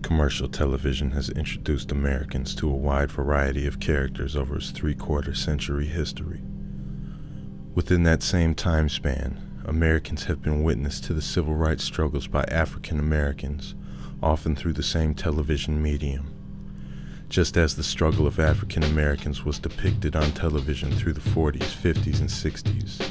Commercial television has introduced Americans to a wide variety of characters over its three-quarter-century history. Within that same time span, Americans have been witness to the civil rights struggles by African Americans, often through the same television medium. Just as the struggle of African Americans was depicted on television through the 40s, 50s, and 60s,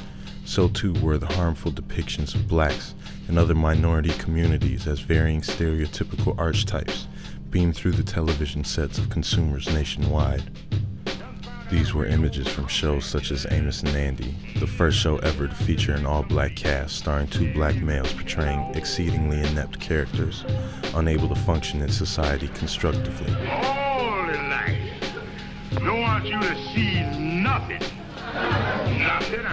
so too were the harmful depictions of blacks and other minority communities as varying stereotypical archetypes beamed through the television sets of consumers nationwide. These were images from shows such as Amos and Andy, the first show ever to feature an all-black cast starring two black males portraying exceedingly inept characters, unable to function in society constructively. Holy light! Don't want you to see nothing.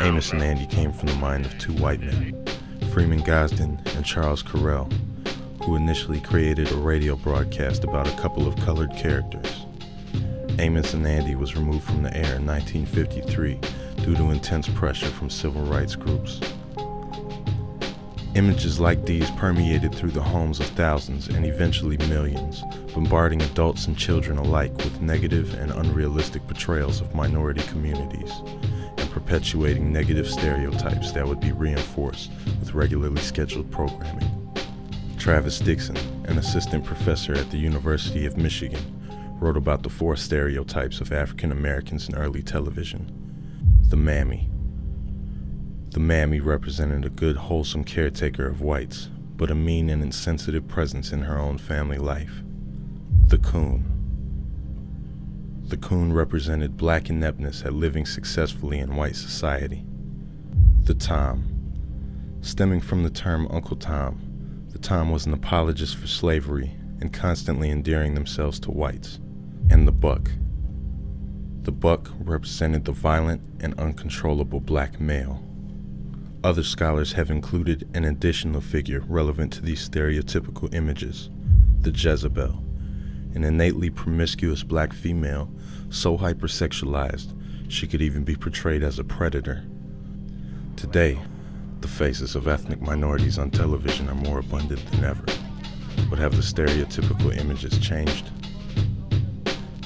Amos and Andy came from the mind of two white men, Freeman Gosden and Charles Correll, who initially created a radio broadcast about a couple of colored characters. Amos and Andy was removed from the air in 1953 due to intense pressure from civil rights groups. Images like these permeated through the homes of thousands and eventually millions, bombarding adults and children alike with negative and unrealistic portrayals of minority communities, and perpetuating negative stereotypes that would be reinforced with regularly scheduled programming. Travis Dixon, an assistant professor at the University of Michigan, wrote about the four stereotypes of African Americans in early television. The mammy. The mammy represented a good, wholesome caretaker of whites, but a mean and insensitive presence in her own family life. The coon. The coon represented black ineptness at living successfully in white society. The Tom. Stemming from the term Uncle Tom, the Tom was an apologist for slavery and constantly endearing themselves to whites. And the buck. The buck represented the violent and uncontrollable black male. Other scholars have included an additional figure relevant to these stereotypical images, the Jezebel, an innately promiscuous black female so hypersexualized she could even be portrayed as a predator. Today, the faces of ethnic minorities on television are more abundant than ever, but have the stereotypical images changed?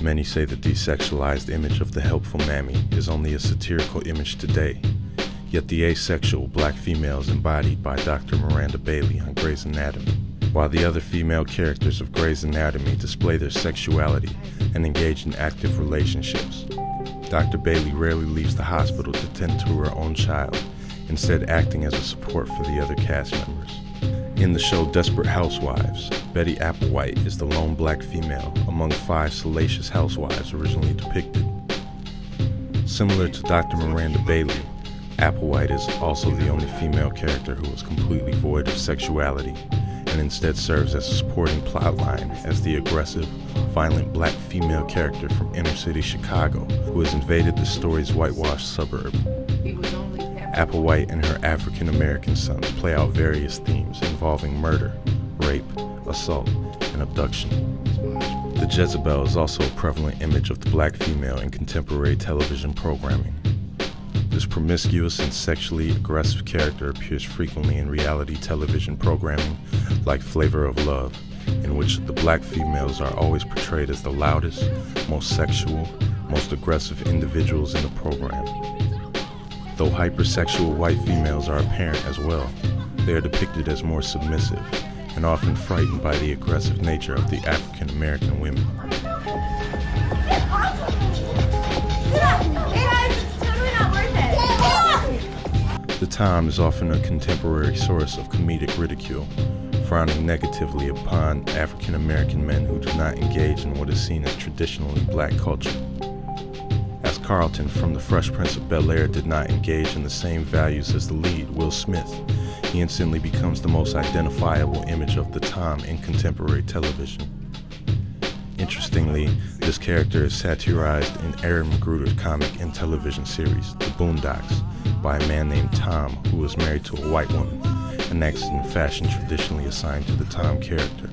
Many say the desexualized image of the helpful mammy is only a satirical image today, yet the asexual black female is embodied by Dr. Miranda Bailey on Grey's Anatomy, while the other female characters of Grey's Anatomy display their sexuality and engage in active relationships. Dr. Bailey rarely leaves the hospital to tend to her own child, instead acting as a support for the other cast members. In the show Desperate Housewives, Betty Applewhite is the lone black female among 5 salacious housewives originally depicted. Similar to Dr. Miranda Bailey, Applewhite is also the only female character who is completely void of sexuality and instead serves as a supporting plotline as the aggressive, violent black female character from inner-city Chicago who has invaded the story's whitewashed suburb. Applewhite and her African-American sons play out various themes involving murder, rape, assault, and abduction. The Jezebel is also a prevalent image of the black female in contemporary television programming. This promiscuous and sexually aggressive character appears frequently in reality television programming like Flavor of Love, in which the black females are always portrayed as the loudest, most sexual, most aggressive individuals in the program. Though hypersexual white females are apparent as well, they are depicted as more submissive and often frightened by the aggressive nature of the African American women. The Tom is often a contemporary source of comedic ridicule, frowning negatively upon African American men who do not engage in what is seen as traditionally black culture. As Carlton from The Fresh Prince of Bel-Air did not engage in the same values as the lead, Will Smith, he instantly becomes the most identifiable image of the Tom in contemporary television. Interestingly, this character is satirized in Aaron McGruder's comic and television series, The Boondocks, by a man named Tom who is married to a white woman and acts in the fashion traditionally assigned to the Tom character.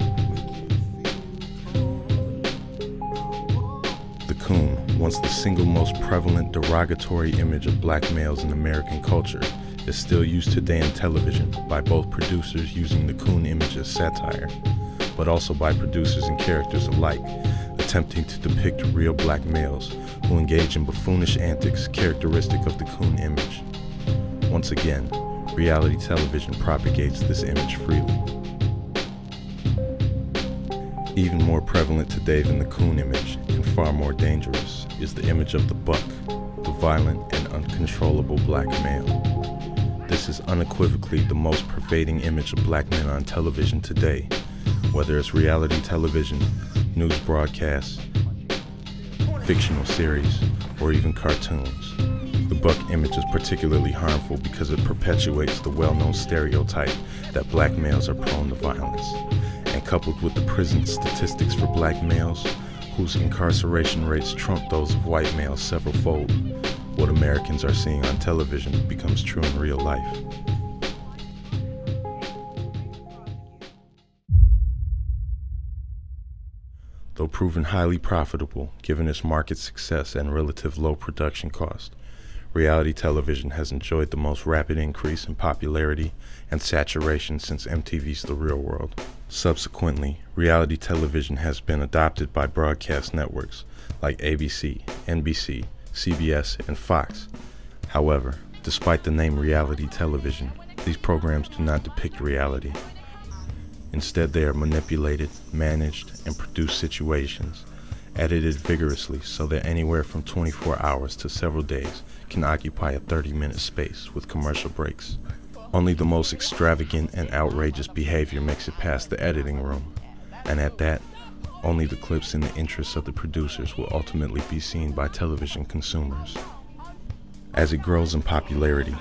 The coon, once the single most prevalent derogatory image of black males in American culture, is still used today in television by both producers using the coon image as satire, but also by producers and characters alike, attempting to depict real black males who engage in buffoonish antics characteristic of the coon image. Once again, reality television propagates this image freely. Even more prevalent today than the coon image, and far more dangerous, is the image of the buck, the violent and uncontrollable black male. This is unequivocally the most pervading image of black men on television today, whether it's reality television, news broadcasts, fictional series, or even cartoons. The buck image is particularly harmful because it perpetuates the well-known stereotype that black males are prone to violence. And coupled with the prison statistics for black males, whose incarceration rates trump those of white males several-fold, what Americans are seeing on television becomes true in real life. Though proven highly profitable, given its market success and relative low production cost, reality television has enjoyed the most rapid increase in popularity and saturation since MTV's The Real World. Subsequently, reality television has been adopted by broadcast networks like ABC, NBC, CBS, and Fox. However, despite the name reality television, these programs do not depict reality. Instead, they are manipulated, managed, and produced situations, edited vigorously so that anywhere from 24 hours to several days can occupy a 30-minute space with commercial breaks. Only the most extravagant and outrageous behavior makes it past the editing room, and at that, only the clips in the interests of the producers will ultimately be seen by television consumers. As it grows in popularity,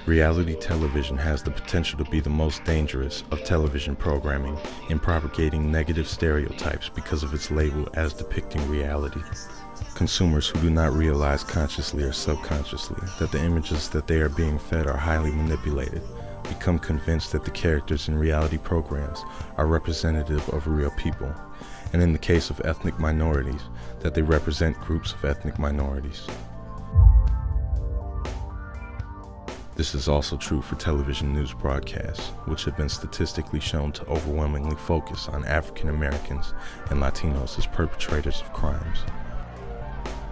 reality television has the potential to be the most dangerous of television programming in propagating negative stereotypes because of its label as depicting reality. Consumers who do not realize consciously or subconsciously that the images that they are being fed are highly manipulated become convinced that the characters in reality programs are representative of real people, and in the case of ethnic minorities, that they represent groups of ethnic minorities. This is also true for television news broadcasts, which have been statistically shown to overwhelmingly focus on African Americans and Latinos as perpetrators of crimes.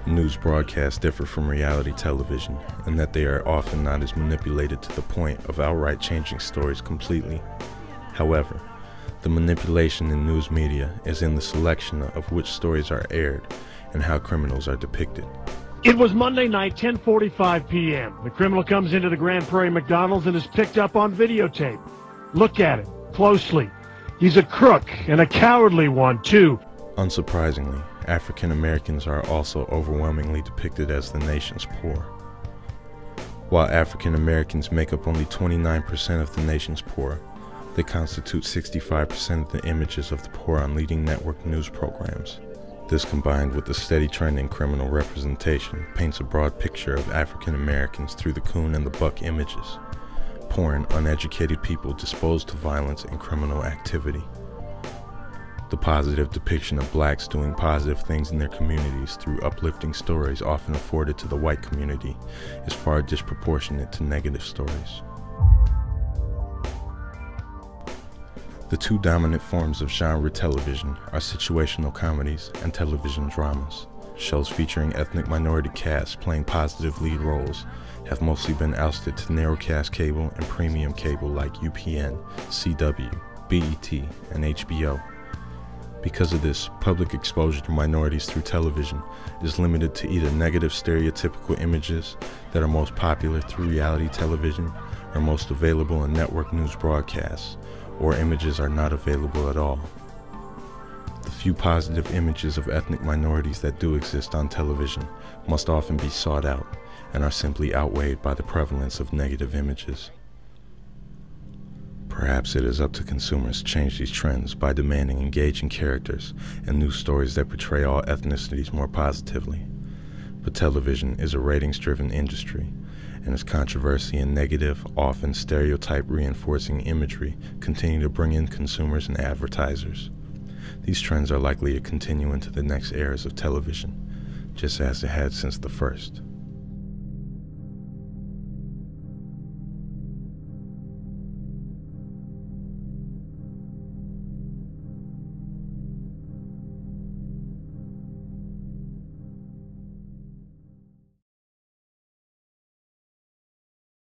News broadcasts differ from reality television in that they are often not as manipulated to the point of outright changing stories completely. However, the manipulation in news media is in the selection of which stories are aired and how criminals are depicted. It was Monday night, 10:45 p.m. The criminal comes into the Grand Prairie McDonald's and is picked up on videotape. Look at him closely. He's a crook, and a cowardly one, too. Unsurprisingly, African Americans are also overwhelmingly depicted as the nation's poor. While African Americans make up only 29% of the nation's poor, they constitute 65% of the images of the poor on leading network news programs. This, combined with the steady trend in criminal representation, paints a broad picture of African Americans through the coon and the buck images, poor and uneducated people disposed to violence and criminal activity. The positive depiction of blacks doing positive things in their communities through uplifting stories often afforded to the white community is far disproportionate to negative stories. The two dominant forms of genre television are situational comedies and television dramas. Shows featuring ethnic minority casts playing positive lead roles have mostly been ousted to narrowcast cable and premium cable like UPN, CW, BET, and HBO. Because of this, public exposure to minorities through television is limited to either negative stereotypical images that are most popular through reality television or most available in network news broadcasts, or images are not available at all. The few positive images of ethnic minorities that do exist on television must often be sought out and are simply outweighed by the prevalence of negative images. Perhaps it is up to consumers to change these trends by demanding engaging characters and news stories that portray all ethnicities more positively. But television is a ratings-driven industry, and its controversy and negative, often stereotype-reinforcing imagery continue to bring in consumers and advertisers. These trends are likely to continue into the next eras of television, just as it had since the first.